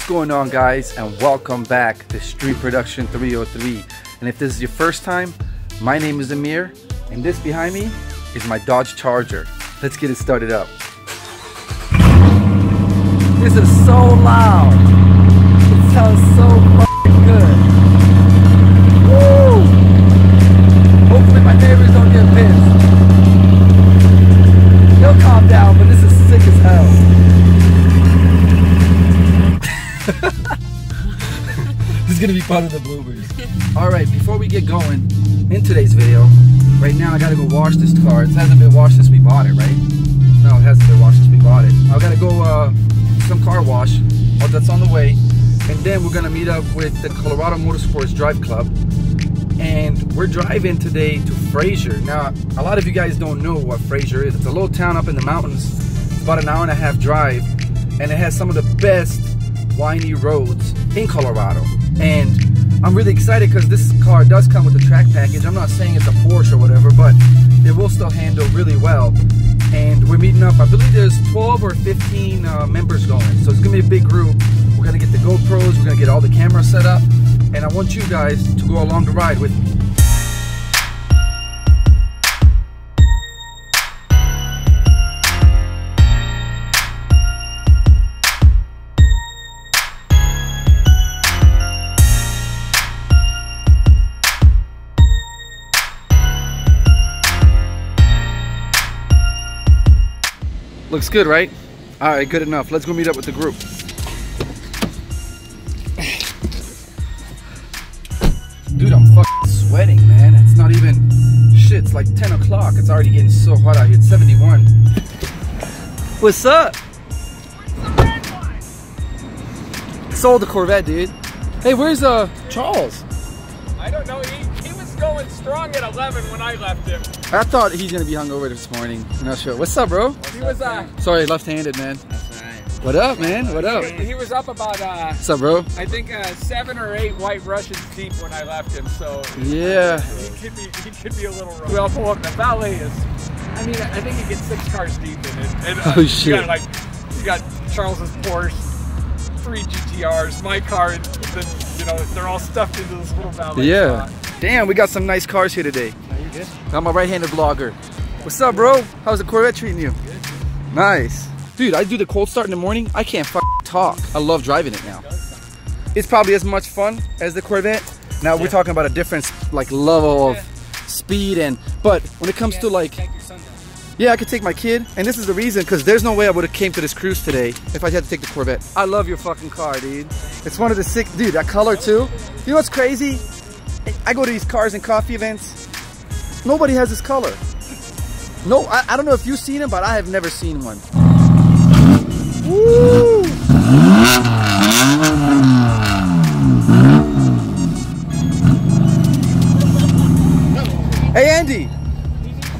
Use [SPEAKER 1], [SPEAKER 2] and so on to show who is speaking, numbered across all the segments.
[SPEAKER 1] What's going on, guys, and welcome back to Street Production 303. And if this is your first time, my name is Amir, and this behind me is my Dodge Charger. Let's get it started up. This is so loud. It sounds so fucking good. Woo! Hopefully my neighbors don't get pissed. They'll calm down, but this is sick as hell. This is gonna be part of the bloopers. Alright, before we get going in today's video, right now I gotta go wash this car. It hasn't been washed since we bought it, right? No, it hasn't been washed since we bought it. I gotta go some car wash. Oh, that's on the way. And then we're gonna meet up with the Colorado Motorsports Drive Club. And we're driving today to Fraser. Now, a lot of you guys don't know what Fraser is. It's a little town up in the mountains. It's about an hour and a half drive. And it has some of the best windy roads in Colorado. And I'm really excited because this car does come with a track package. I'm not saying it's a Porsche or whatever, but it will still handle really well. And we're meeting up, I believe there's 12 or 15 members going. So it's gonna be a big group. We're gonna get the GoPros, we're gonna get all the cameras set up. And I want you guys to go along the ride with me. Looks good, right? All right, good enough. Let's go meet up with the group. Dude, I'm fucking sweating, man. It's not even shit. It's like 10 o'clock. It's already getting so hot out here. It's 71. What's up? Sold the Corvette, dude. Hey, where's Charles?
[SPEAKER 2] I don't know. He was going strong at 11 when I left him.
[SPEAKER 1] I thought he's gonna be hungover this morning. I'm not sure. What's up, bro?
[SPEAKER 2] He was
[SPEAKER 1] sorry, left-handed, man.
[SPEAKER 3] That's alright.
[SPEAKER 1] What up, man? What up?
[SPEAKER 2] He was up about
[SPEAKER 1] What's up, bro?
[SPEAKER 2] I think 7 or 8 White Russians deep when I left him. So
[SPEAKER 1] yeah,
[SPEAKER 2] he could be a little rough. Well, pull up. The valet is. I mean, I think he gets 6 cars deep in it. And,
[SPEAKER 1] oh shit!
[SPEAKER 2] You got Charles's Porsche, 3 GTRs, my car, and then, you know, they're all stuffed into this little valet.
[SPEAKER 1] Yeah.
[SPEAKER 2] spot.
[SPEAKER 1] Damn, we got some nice cars here today.
[SPEAKER 2] Are you good?
[SPEAKER 1] I'm a right-handed vlogger. What's up, bro? How's the Corvette treating you?
[SPEAKER 2] Good.
[SPEAKER 1] Nice. Dude, I do the cold start in the morning. I can't talk. I love driving it now. It's probably as much fun as the Corvette. Now we're talking about a different like level of speed but when it comes to like, yeah, I could take my kid, and this is the reason, because there's no way I would have came to this cruise today if I had to take the Corvette. I love your fucking car, dude. It's one of the sick, dude, that color too. You know what's crazy? I go to these cars and coffee events. Nobody has this color. No, I don't know if you've seen them, but I have never seen one. Woo! Hey, Andy.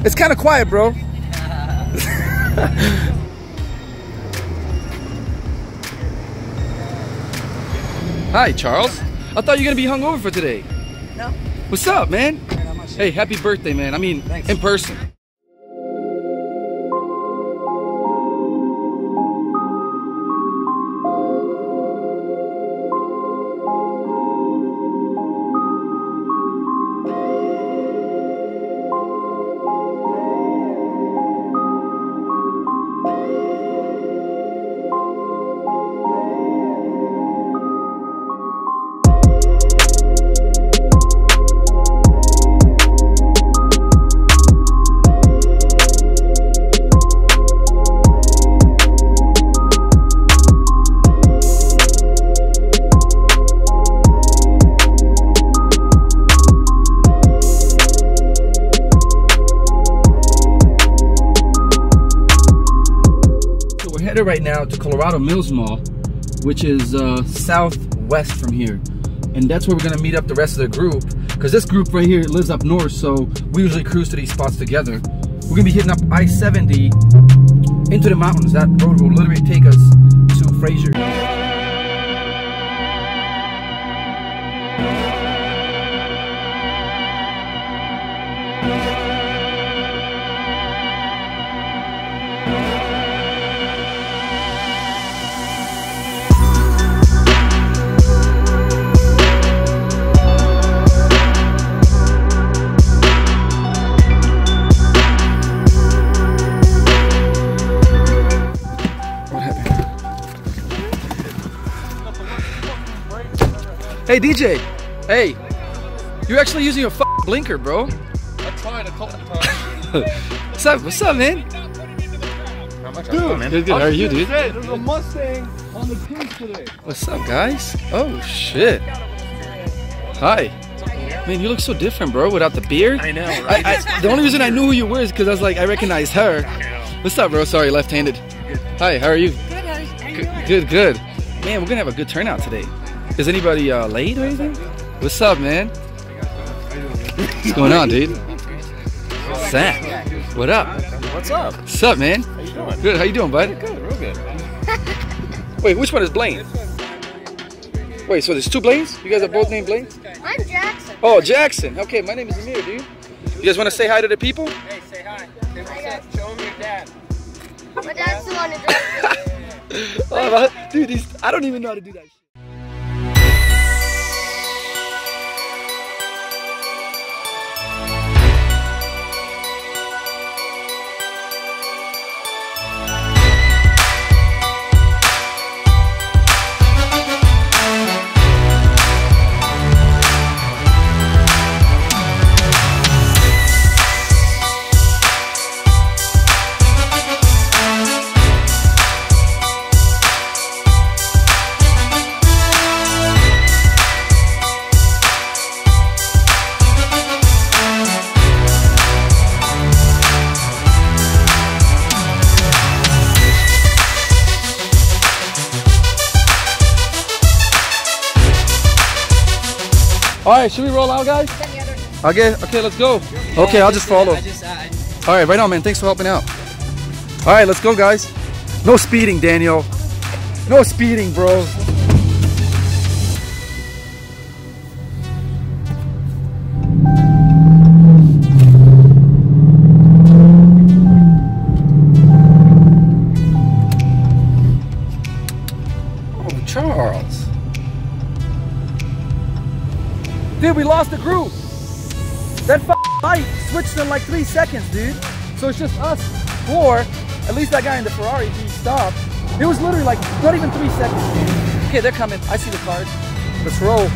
[SPEAKER 1] It's kind of quiet, bro. Hi, Charles. I thought you were gonna be hungover for today.
[SPEAKER 3] No.
[SPEAKER 1] What's up, man? Hey, happy birthday, man. I mean,
[SPEAKER 3] thanks.
[SPEAKER 1] in person. Right now to Colorado Mills Mall, which is southwest from here, and that's where we're gonna meet up the rest of the group, because this group right here lives up north, so we usually cruise to these spots together. We're gonna be hitting up I-70 into the mountains. That road will literally take us to Fraser. Hey DJ, hey, you're actually using a blinker, bro.
[SPEAKER 2] I tried a couple times.
[SPEAKER 1] What's up, man?
[SPEAKER 2] How much?
[SPEAKER 1] Dude, good. How are you, dude?
[SPEAKER 2] There's a Mustang on the team today.
[SPEAKER 1] What's up, guys? Oh shit. Hi. Man, you look so different, bro, without the beard.
[SPEAKER 2] I know, right?
[SPEAKER 1] The only reason I knew who you were is because I was like, I recognize her. What's up, bro? Sorry, left-handed. Hi, how are you?
[SPEAKER 3] Good, how are you doing?
[SPEAKER 1] Good, good. Man, we're gonna have a good turnout today. Is anybody late or anything? What's up, man? What's going on, dude? Zach, what up?
[SPEAKER 2] What's up?
[SPEAKER 1] What's up, man?
[SPEAKER 2] How you doing?
[SPEAKER 1] Good, how you doing, bud?
[SPEAKER 2] Good, real good.
[SPEAKER 1] Wait, which one is Blaine? Wait, so there's two Blaines? You guys are both named Blaine?
[SPEAKER 3] I'm Jackson.
[SPEAKER 1] Oh, Jackson. Okay, my name is Amir, dude. You guys want to say hi to the people?
[SPEAKER 2] Hey, say hi. Show him your dad.
[SPEAKER 3] My dad's the one who drives.
[SPEAKER 1] Oh, dude, I don't even know how to do that shit. All right, should we roll out, guys? Okay, let's go. Okay, I'll just follow. All right, right on, man. Thanks for helping out. All right, let's go, guys. No speeding, Daniel. No speeding, bro. Oh, Charles. Dude, we lost the group. That light switched in like 3 seconds, dude. So it's just us four. At least that guy in the Ferrari, he stopped. It was literally like not even 3 seconds, dude. Okay, they're coming. I see the cars. Let's roll.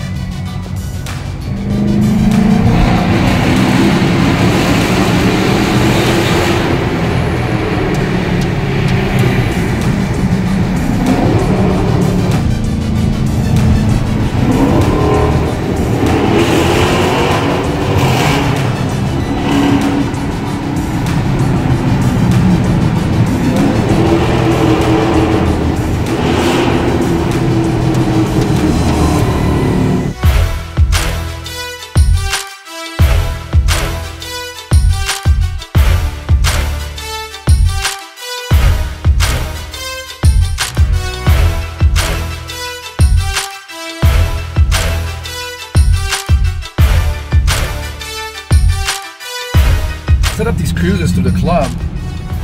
[SPEAKER 1] Set up these cruisers through the club,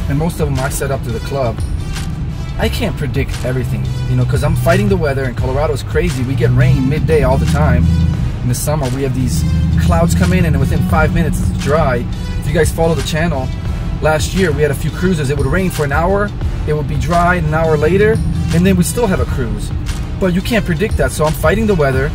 [SPEAKER 1] and most of them I set up through the club. I can't predict everything, you know, because I'm fighting the weather, and Colorado's crazy. We get rain midday all the time. In the summer, we have these clouds come in, and within 5 minutes it's dry. If you guys follow the channel, last year we had a few cruises. It would rain for an hour, it would be dry an hour later, and then we still have a cruise. But you can't predict that, so I'm fighting the weather.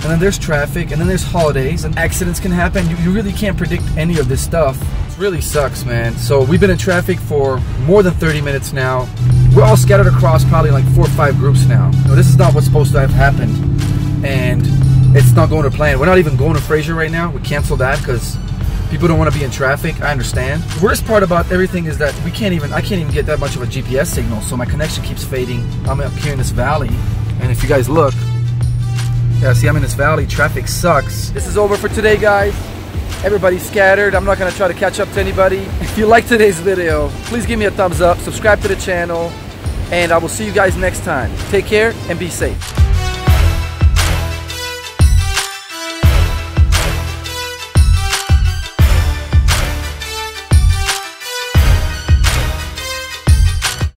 [SPEAKER 1] And then there's traffic, and then there's holidays, and accidents can happen. You really can't predict any of this stuff. It really sucks, man. So we've been in traffic for more than 30 minutes now. We're all scattered across probably like 4 or 5 groups now. You know, this is not what's supposed to have happened, and it's not going to plan. We're not even going to Fraser right now. We canceled that because people don't want to be in traffic. I understand. The worst part about everything is that I can't even get that much of a GPS signal, so my connection keeps fading. I'm up here in this valley, and if you guys look, yeah, see, I'm in this valley. Traffic sucks. This is over for today, guys. Everybody's scattered. I'm not going to try to catch up to anybody. If you like today's video, please give me a thumbs up, subscribe to the channel, and I will see you guys next time. Take care and be safe.